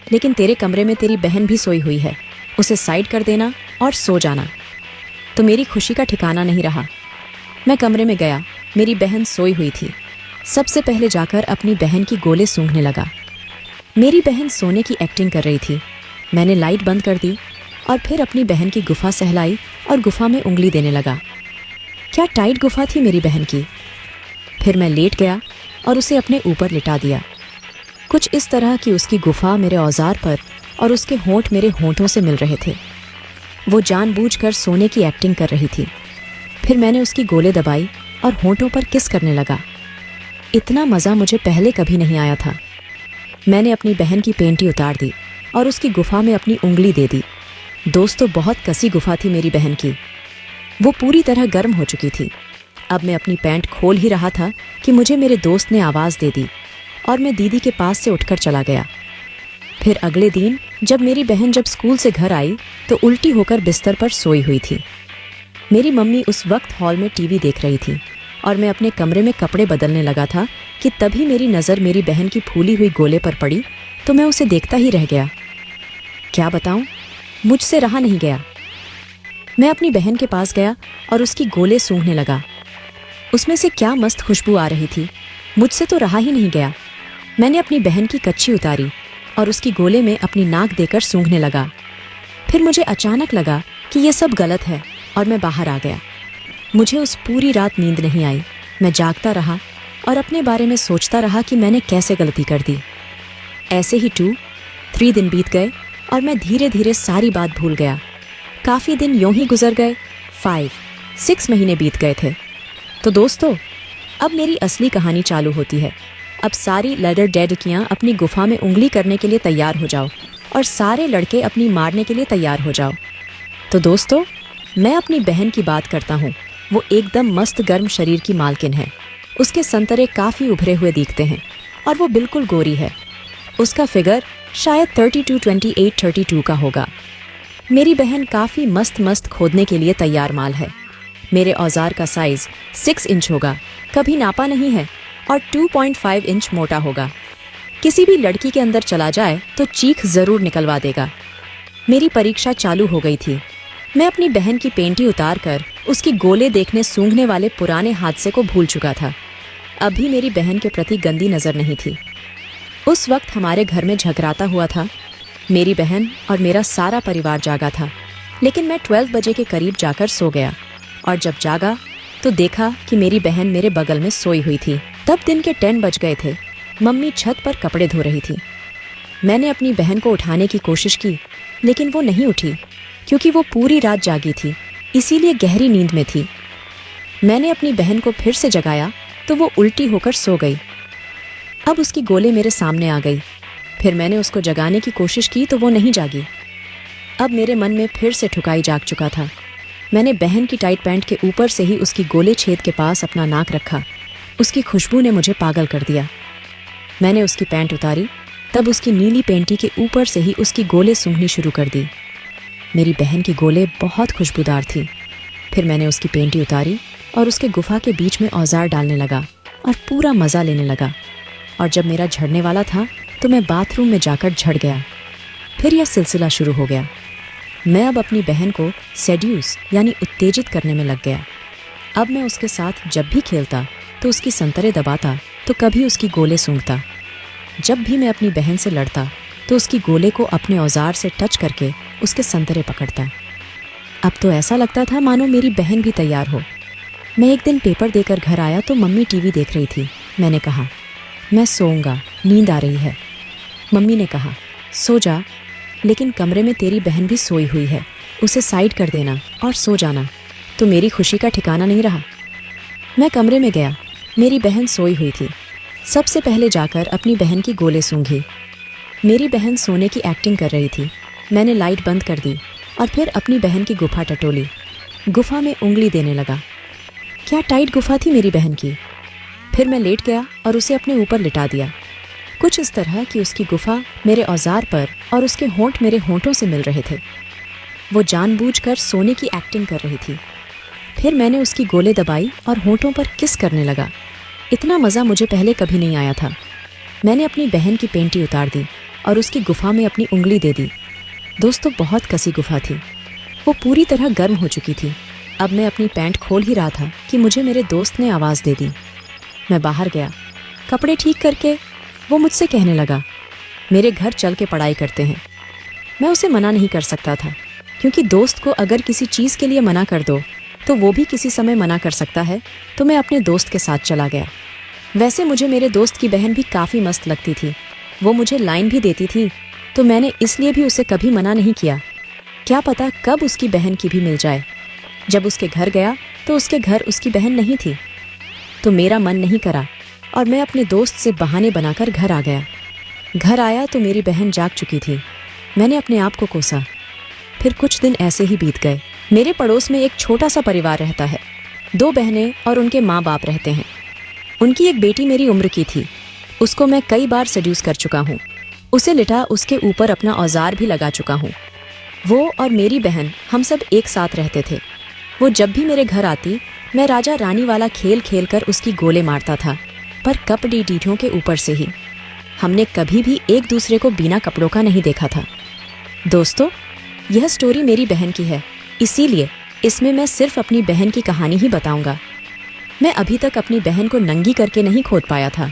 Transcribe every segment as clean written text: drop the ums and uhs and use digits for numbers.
लेकिन तेरे कमरे में तेरी बहन भी सोई हुई है, उसे साइड कर देना और सो जाना। तो मेरी खुशी का ठिकाना नहीं रहा। मैं कमरे में गया, मेरी बहन सोई हुई थी। सबसे पहले जाकर अपनी बहन की गोले सूंघने लगा। मेरी बहन सोने की एक्टिंग कर रही थी। मैंने लाइट बंद कर दी और फिर अपनी बहन की गुफा सहलाई और गुफा में उंगली देने लगा। क्या टाइट गुफा थी मेरी बहन की। फिर मैं लेट गया और उसे अपने ऊपर लिटा दिया। कुछ इस तरह कि उसकी गुफा मेरे औजार पर और उसके होंठ मेरे होंठों से मिल रहे थे। वो जानबूझकर सोने की एक्टिंग कर रही थी। फिर मैंने उसकी गोले दबाई और होंठों पर किस करने लगा। इतना मज़ा मुझे पहले कभी नहीं आया था। मैंने अपनी बहन की पेंटी उतार दी और उसकी गुफा में अपनी उंगली दे दी। दोस्तों, बहुत कसी गुफा थी मेरी बहन की। वो पूरी तरह गर्म हो चुकी थी। अब मैं अपनी पैंट खोल ही रहा था कि मुझे मेरे दोस्त ने आवाज़ दे दी और मैं दीदी के पास से उठकर चला गया। फिर अगले दिन जब मेरी बहन स्कूल से घर आई तो उल्टी होकर बिस्तर पर सोई हुई थी। मेरी मम्मी उस वक्त हॉल में टीवी देख रही थी और मैं अपने कमरे में कपड़े बदलने लगा था कि तभी मेरी नज़र मेरी बहन की फूली हुई गोले पर पड़ी तो मैं उसे देखता ही रह गया। क्या बताऊं, मुझसे रहा नहीं गया। मैं अपनी बहन के पास गया और उसकी गोले सूंघने लगा। उसमें से क्या मस्त खुशबू आ रही थी। मुझसे तो रहा ही नहीं गया। मैंने अपनी बहन की कच्छी उतारी और उसकी गोले में अपनी नाक देकर सूंघने लगा। फिर मुझे अचानक लगा कि यह सब गलत है और मैं बाहर आ गया। मुझे उस पूरी रात नींद नहीं आई। मैं जागता रहा और अपने बारे में सोचता रहा कि मैंने कैसे गलती कर दी। ऐसे ही 3 दिन बीत गए और मैं धीरे धीरे सारी बात भूल गया। काफ़ी दिन यूं ही गुजर गए। 5-6 महीने बीत गए थे। तो दोस्तों, अब मेरी असली कहानी चालू होती है। अब सारी लेडर डेडकियाँ अपनी गुफा में उंगली करने के लिए तैयार हो जाओ और सारे लड़के अपनी मारने के लिए तैयार हो जाओ। तो दोस्तों, मैं अपनी बहन की बात करता हूँ। वो एकदम मस्त गर्म शरीर की मालकिन है। उसके संतरे काफ़ी उभरे हुए दिखते हैं और वो बिल्कुल गोरी है। उसका फिगर शायद 32-28-32 का होगा। मेरी बहन काफ़ी मस्त खोदने के लिए तैयार माल है। मेरे औजार का साइज 6 इंच होगा, कभी नापा नहीं है, और 2.5 इंच मोटा होगा। किसी भी लड़की के अंदर चला जाए तो चीख ज़रूर निकलवा देगा। मेरी परीक्षा चालू हो गई थी। मैं अपनी बहन की पेंटी उतार कर उसकी गोले देखने सूंघने वाले पुराने हादसे को भूल चुका था। अभी मेरी बहन के प्रति गंदी नज़र नहीं थी। उस वक्त हमारे घर में झगड़ाता हुआ था। मेरी बहन और मेरा सारा परिवार जागा था, लेकिन मैं 12 बजे के करीब जाकर सो गया और जब जागा तो देखा कि मेरी बहन मेरे बगल में सोई हुई थी। तब दिन के 10 बज गए थे। मम्मी छत पर कपड़े धो रही थी। मैंने अपनी बहन को उठाने की कोशिश की, लेकिन वो नहीं उठी क्योंकि वो पूरी रात जागी थी, इसीलिए गहरी नींद में थी। मैंने अपनी बहन को फिर से जगाया तो वो उल्टी होकर सो गई। अब उसकी गोले मेरे सामने आ गई। फिर मैंने उसको जगाने की कोशिश की तो वो नहीं जागी। अब मेरे मन में फिर से ठुकाई जाग चुका था। मैंने बहन की टाइट पैंट के ऊपर से ही उसकी गोले छेद के पास अपना नाक रखा। उसकी खुशबू ने मुझे पागल कर दिया। मैंने उसकी पैंट उतारी, तब उसकी नीली पेंटी के ऊपर से ही उसकी गोले सूंघनी शुरू कर दी। मेरी बहन की गोले बहुत खुशबूदार थी। फिर मैंने उसकी पेंटी उतारी और उसके गुफा के बीच में औजार डालने लगा और पूरा मज़ा लेने लगा। और जब मेरा झड़ने वाला था तो मैं बाथरूम में जाकर झड़ गया। फिर यह सिलसिला शुरू हो गया। मैं अब अपनी बहन को सेड्यूस यानी उत्तेजित करने में लग गया। अब मैं उसके साथ जब भी खेलता तो उसकी संतरे दबाता तो कभी उसकी गोले सूंघता। जब भी मैं अपनी बहन से लड़ता तो उसकी गोले को अपने औजार से टच करके उसके संतरे पकड़ता। अब तो ऐसा लगता था मानो मेरी बहन भी तैयार हो। मैं एक दिन पेपर देकर घर आया तो मम्मी टीवी देख रही थी। मैंने कहा, मैं सोऊंगा, नींद आ रही है। मम्मी ने कहा, सो जा, लेकिन कमरे में तेरी बहन भी सोई हुई है, उसे साइड कर देना और सो जाना। तो मेरी खुशी का ठिकाना नहीं रहा। मैं कमरे में गया, मेरी बहन सोई हुई थी। सबसे पहले जाकर अपनी बहन की गोले सूंघी। मेरी बहन सोने की एक्टिंग कर रही थी। मैंने लाइट बंद कर दी और फिर अपनी बहन की गुफा टटोली। गुफा में उंगली देने लगा। क्या टाइट गुफा थी मेरी बहन की। फिर मैं लेट गया और उसे अपने ऊपर लिटा दिया। कुछ इस तरह कि उसकी गुफा मेरे औजार पर और उसके होंठ मेरे होंठों से मिल रहे थे। वो जानबूझकर सोने की एक्टिंग कर रही थी। फिर मैंने उसकी गोले दबाई और होंठों पर किस करने लगा। इतना मज़ा मुझे पहले कभी नहीं आया था। मैंने अपनी बहन की पेंटी उतार दी और उसकी गुफा में अपनी उंगली दे दी। दोस्तों, बहुत कसी गुफा थी। वो पूरी तरह गर्म हो चुकी थी। अब मैं अपनी पैंट खोल ही रहा था कि मुझे मेरे दोस्त ने आवाज़ दे दी। मैं बाहर गया। कपड़े ठीक करके वो मुझसे कहने लगा, मेरे घर चल के पढ़ाई करते हैं। मैं उसे मना नहीं कर सकता था, क्योंकि दोस्त को अगर किसी चीज़ के लिए मना कर दो तो वो भी किसी समय मना कर सकता है। तो मैं अपने दोस्त के साथ चला गया। वैसे मुझे मेरे दोस्त की बहन भी काफ़ी मस्त लगती थी। वो मुझे लाइन भी देती थी, तो मैंने इसलिए भी उसे कभी मना नहीं किया। क्या पता कब उसकी बहन की भी मिल जाए। जब उसके घर गया तो उसके घर उसकी बहन नहीं थी, तो मेरा मन नहीं करा और मैं अपने दोस्त से बहाने बनाकर घर आ गया। घर आया तो मेरी बहन जाग चुकी थी। मैंने अपने आप को कोसा। फिर कुछ दिन ऐसे ही बीत गए। मेरे पड़ोस में एक छोटा सा परिवार रहता है। 2 बहनें और उनके माँ बाप रहते हैं। उनकी एक बेटी मेरी उम्र की थी। उसको मैं कई बार सेड्यूस कर चुका हूँ। उसे लिटा उसके ऊपर अपना औजार भी लगा चुका हूँ। वो और मेरी बहन हम सब एक साथ रहते थे। वो जब भी मेरे घर आती, मैं राजा रानी वाला खेल खेल कर उसकी गोले मारता था, पर कपड़ी डीठों के ऊपर से ही। हमने कभी भी एक दूसरे को बिना कपड़ों का नहीं देखा था। दोस्तों, यह स्टोरी मेरी बहन की है, इसीलिए इसमें मैं सिर्फ अपनी बहन की कहानी ही बताऊंगा। मैं अभी तक अपनी बहन को नंगी करके नहीं खोद पाया था।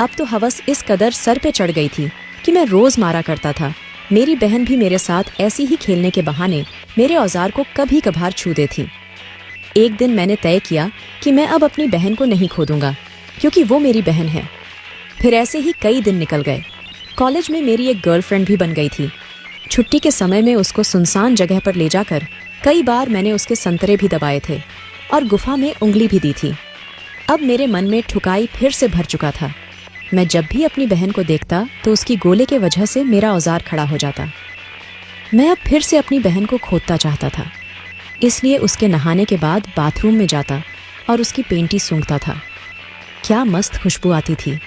अब तो हवस इस कदर सर पे चढ़ गई थी कि मैं रोज मारा करता था। मेरी बहन भी मेरे साथ ऐसी ही खेलने के बहाने मेरे औजार को कभी कभार छू दे थी। एक दिन मैंने तय किया कि मैं अब अपनी बहन को नहीं खोदूंगा, क्योंकि वो मेरी बहन है। फिर ऐसे ही कई दिन निकल गए। कॉलेज में मेरी एक गर्लफ्रेंड भी बन गई थी। छुट्टी के समय में उसको सुनसान जगह पर ले जाकर कई बार मैंने उसके संतरे भी दबाए थे और गुफा में उंगली भी दी थी। अब मेरे मन में ठुकाई फिर से भर चुका था। मैं जब भी अपनी बहन को देखता तो उसकी गोले के वजह से मेरा औजार खड़ा हो जाता। मैं अब फिर से अपनी बहन को खोदना चाहता था, इसलिए उसके नहाने के बाद बाथरूम में जाता और उसकी पेंटी सूंघता था। क्या मस्त खुशबू आती थी।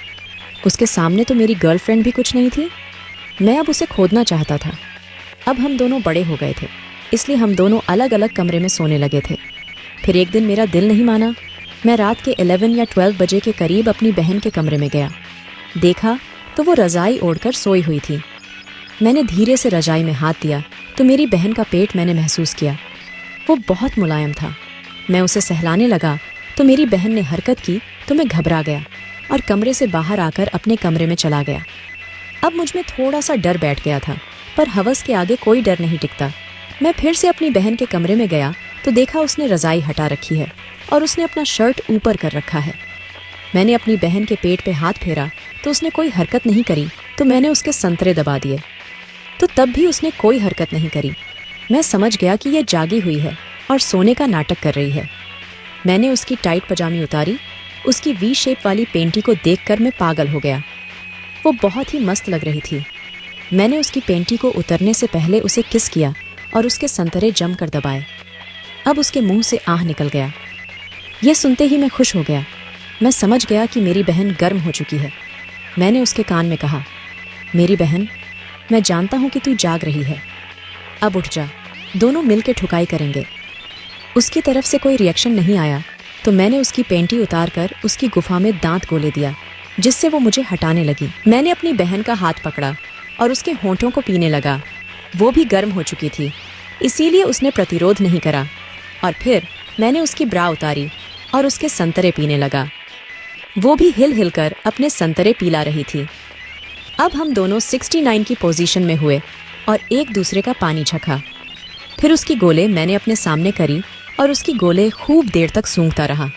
उसके सामने तो मेरी गर्लफ्रेंड भी कुछ नहीं थी। मैं अब उसे खोदना चाहता था। अब हम दोनों बड़े हो गए थे, इसलिए हम दोनों अलग अलग कमरे में सोने लगे थे। फिर एक दिन मेरा दिल नहीं माना। मैं रात के 11 या 12 बजे के करीब अपनी बहन के कमरे में गया। देखा तो वो रज़ाई ओढ़कर सोई हुई थी। मैंने धीरे से रज़ाई में हाथ दिया तो मेरी बहन का पेट मैंने महसूस किया। वो बहुत मुलायम था। मैं उसे सहलाने लगा तो मेरी बहन ने हरकत की तो मैं घबरा गया और कमरे से बाहर आकर अपने कमरे में चला गया। अब मुझ में थोड़ा सा डर बैठ गया था, पर हवस के आगे कोई डर नहीं टिकता। मैं फिर से अपनी बहन के कमरे में गया तो देखा उसने रज़ाई हटा रखी है और उसने अपना शर्ट ऊपर कर रखा है। मैंने अपनी बहन के पेट पे हाथ फेरा तो उसने कोई हरकत नहीं करी, तो मैंने उसके संतरे दबा दिए, तो तब भी उसने कोई हरकत नहीं करी। मैं समझ गया कि यह जागी हुई है और सोने का नाटक कर रही है। मैंने उसकी टाइट पजामी उतारी। उसकी वी शेप वाली पेंटी को देखकर मैं पागल हो गया। वो बहुत ही मस्त लग रही थी। मैंने उसकी पेंटी को उतरने से पहले उसे किस किया और उसके संतरे जमकर दबाए। अब उसके मुंह से आह निकल गया। यह सुनते ही मैं खुश हो गया। मैं समझ गया कि मेरी बहन गर्म हो चुकी है। मैंने उसके कान में कहा, मेरी बहन, मैं जानता हूं कि तू जाग रही है। अब उठ जा, दोनों मिलकर ठुकाई करेंगे। उसकी तरफ से कोई रिएक्शन नहीं आया, तो मैंने उसकी पेंटी उतारकर उसकी गुफा में दांत गोले दिया, जिससे वो मुझे हटाने लगी। मैंने अपनी बहन का हाथ पकड़ा और उसके होंठों को पीने लगा। वो भी गर्म हो चुकी थी, इसीलिए उसने प्रतिरोध नहीं करा। और फिर मैंने उसकी ब्रा उतारी और उसके संतरे पीने लगा। वो भी हिल हिल कर अपने संतरे पीला रही थी। अब हम दोनों 69 की पोजीशन में हुए और एक दूसरे का पानी छका। फिर उसकी गोले मैंने अपने सामने करी और उसकी गोले खूब देर तक सूंघता रहा।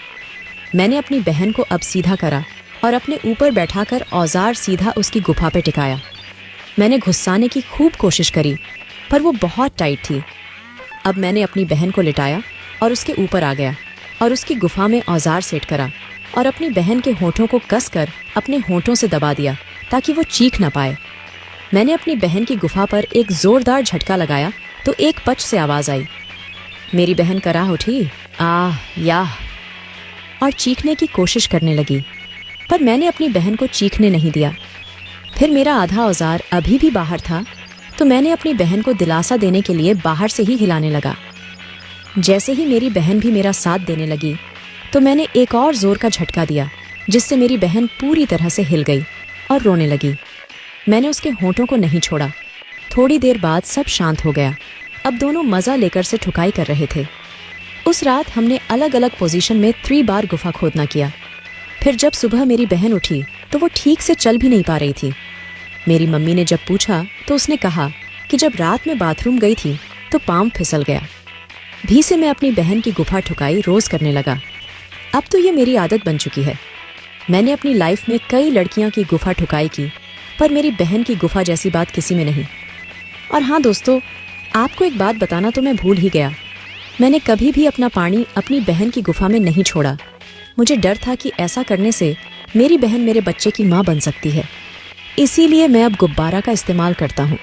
मैंने अपनी बहन को अब सीधा करा और अपने ऊपर बैठाकर औजार सीधा उसकी गुफा पे टिकाया। मैंने घुस्साने की खूब कोशिश करी, पर वो बहुत टाइट थी। अब मैंने अपनी बहन को लिटाया और उसके ऊपर आ गया और उसकी गुफा में औजार सेट करा और अपनी बहन के होठों को कसकर अपने होठों से दबा दिया ताकि वो चीख ना पाए। मैंने अपनी बहन की गुफा पर एक जोरदार झटका लगाया तो एक पच से आवाज़ आई। मेरी बहन कराह उठी, आह याह, और चीखने की कोशिश करने लगी, पर मैंने अपनी बहन को चीखने नहीं दिया। फिर मेरा आधा औजार अभी भी बाहर था, तो मैंने अपनी बहन को दिलासा देने के लिए बाहर से ही हिलाने लगा। जैसे ही मेरी बहन भी मेरा साथ देने लगी, तो मैंने एक और जोर का झटका दिया, जिससे मेरी बहन पूरी तरह से हिल गई और रोने लगी। मैंने उसके होंठों को नहीं छोड़ा। थोड़ी देर बाद सब शांत हो गया। अब दोनों मज़ा लेकर से ठुकाई कर रहे थे। उस रात हमने अलग अलग पोजीशन में 3 बार गुफा खोदना किया। फिर जब सुबह मेरी बहन उठी तो वो ठीक से चल भी नहीं पा रही थी। मेरी मम्मी ने जब पूछा तो उसने कहा कि जब रात में बाथरूम गई थी तो पाँव फिसल गया। भी से मैं अपनी बहन की गुफा ठुकाई रोज़ करने लगा। अब तो ये मेरी आदत बन चुकी है। मैंने अपनी लाइफ में कई लड़कियां की गुफा ठुकाई की, पर मेरी बहन की गुफा जैसी बात किसी में नहीं। और हाँ दोस्तों, आपको एक बात बताना तो मैं भूल ही गया। मैंने कभी भी अपना पानी अपनी बहन की गुफा में नहीं छोड़ा। मुझे डर था कि ऐसा करने से मेरी बहन मेरे बच्चे की माँ बन सकती है। इसीलिए मैं अब गुब्बारा का इस्तेमाल करता हूँ।